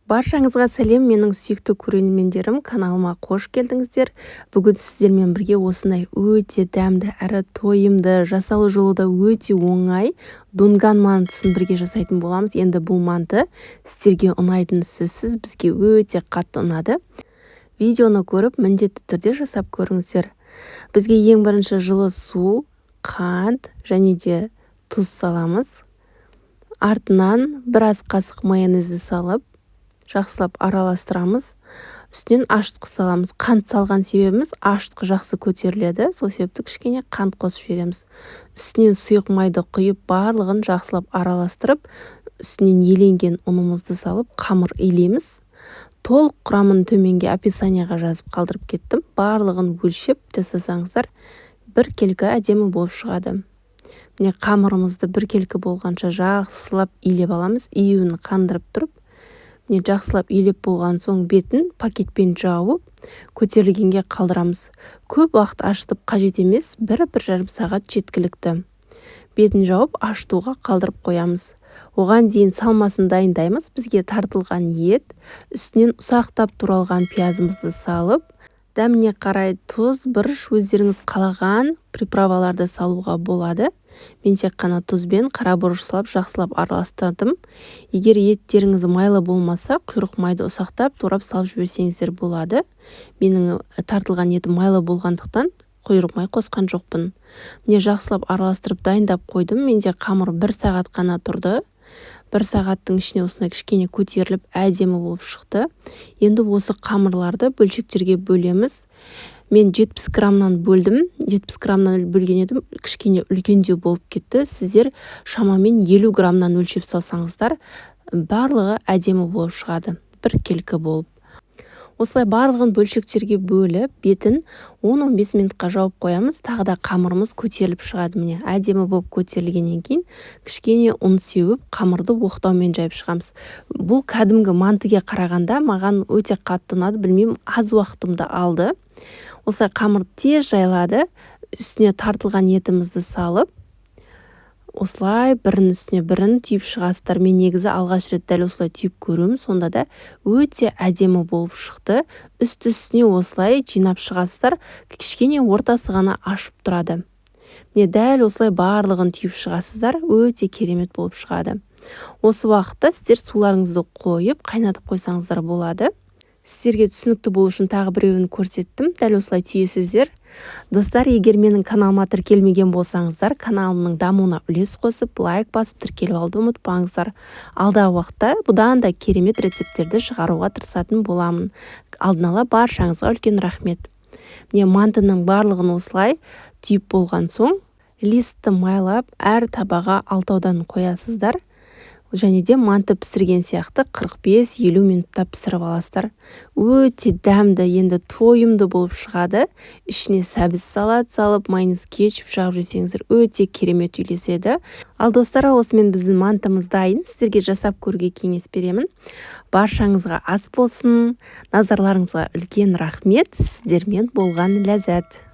Баршаңызға сәлем, менің сүйікті көрермендерім, каналыма қош келдіңіздер. Бүгін сіздермен бірге осындай өте дәмді әрі тойымды, жасалу жолы да өте оңай дунган мантысын бірге жасайтын боламыз. Енді бұл манты сіздерге ұнайтыны сөзсіз, бізге өте қатты ұнады. Видеоны көріп, міндетті түрде жасап көріңіздер. Бізге ең бірінші жылы су, қант және де тұз саламыз. Артынан біраз қасық майонезді салып, жақсылап араластырамыз. Үстінен ашытқы саламыз. Қант салған себебіміз ашытқы жақсы көтеріледі. Сол себепті кішкене қант қосып жібереміз. Үстінен сұйық майды құйып, барлығын жақсылап араластырып, үстінен еленген ұнымызды салып, қамыр илейміз. Толық құрамын төменге описанияға жазып қалдырып кеттім. Барлығын өлшеп жасасаңыздар, бір келкі әдемі болып шығады. Міне қамырымызды бір келкі болғанша жақсылап илеп аламыз. Июін қандырып тұрып, міне жақсылап илеп болған соң бетін пакетпен жауып, көтерілгенге қалдырамыз. Көп уақыт ашытып қажет емес, 1-1,5 сағат жеткілікті. Бетін жауып, ашытуға қалдырып қоямыз. Оған дейін салмасын дайындаймыз. Бізге тартылған ет, үстінен ұсақтап туралған пиязымызды салып, дәміне қарай тұз, бұрыш, өздеріңіз қалаған приправаларды салуға болады. Мен тек қана тұзбен қара бұрыш салып, жақсылап араластырдым. Егер еттеріңіз майлы болмаса, құйрық майды ұсақтап турап салып жіберсеңіздер болады. Менің тартылған етім майлы болғандықтан құйрық май қосқан жоқпын. Міне жақсылап араластырып дайындап қойдым. Менде қамыр 1 сағат қана тұрды. 1 сағаттың ішіне осындай кішкене көтеріліп әдемі болып шықты. Енді осы қамырларды бөлшектерге бөлеміз. Мен 70 граммнан бөлдім. 70 граммнан бөлген едім, кішкене үлкендеу болып кетті. Сіздер шамамен 50 граммнан өлшеп салсаңыздар, барлығы әдемі болып шығады. Бір келкі болып. Осылай барлығын бөлшектерге бөліп, бетін 10-15 минутқа жауып қоямыз. Тағы да қамырымыз көтеріліп шығады. Міне әдемі болып көтерілгеннен кейін кішкене ұн сеуіп, қамырды оқтаумен жайып шығамыз. Бұл кәдімгі мантыге қарағанда маған өте қатты ұнады. Білмеймін, аз уақытымды алды. Осылай қамыр тез жайлады. Үстіне тартылған етімізді салып, осылай бірін үстіне бірін түйіп шығасыздар. Мен негізі алғаш рет дәл осылай түйіп көруім, сонда да өте әдемі болып шықты. Үсті-үстіне осылай жинап шығасыздар. Кішкене ортасы ғана ашып тұрады. Міне дәл осылай барлығын түйіп шығасыздар. Өте керемет болып шығады. Осы уақытта сіздер суларыңызды қойып, қайнатып қойсаңыздар болады. Сіздерге түсінікті болу үшін тағы біреуін көрсеттім. Дәл осылай түйесіздер. Достар, егер менің каналыма тіркелмеген болсаңыздар, каналымның дамуына үлес қосып, лайк басып, тіркеліп алуды ұмытпаңыздар. Алдағы уақытта бұдан да керемет рецепттерді шығаруға тырысатын боламын. Алдын ала баршаңызға үлкен рахмет. Міне мантының барлығын осылай түйіп болған соң, листті майлап, әр табаға 6-аудан қоясыздар. Және де манты пісірген сияқты 45-50 минутта пісіріп аласыздар. Өте дәмді, енді тойымды болып шығады. Ішіне сәбіз салат салып, майонез кетчуп жағып жесеңіздер, өте керемет үйлеседі. Ал достар, осымен біздің мантымыз дайын. Сіздерге жасап көруге кеңес беремін. Баршаңызға ас болсын. Назарларыңызға үлкен рахмет. Сіздермен болған ләззат.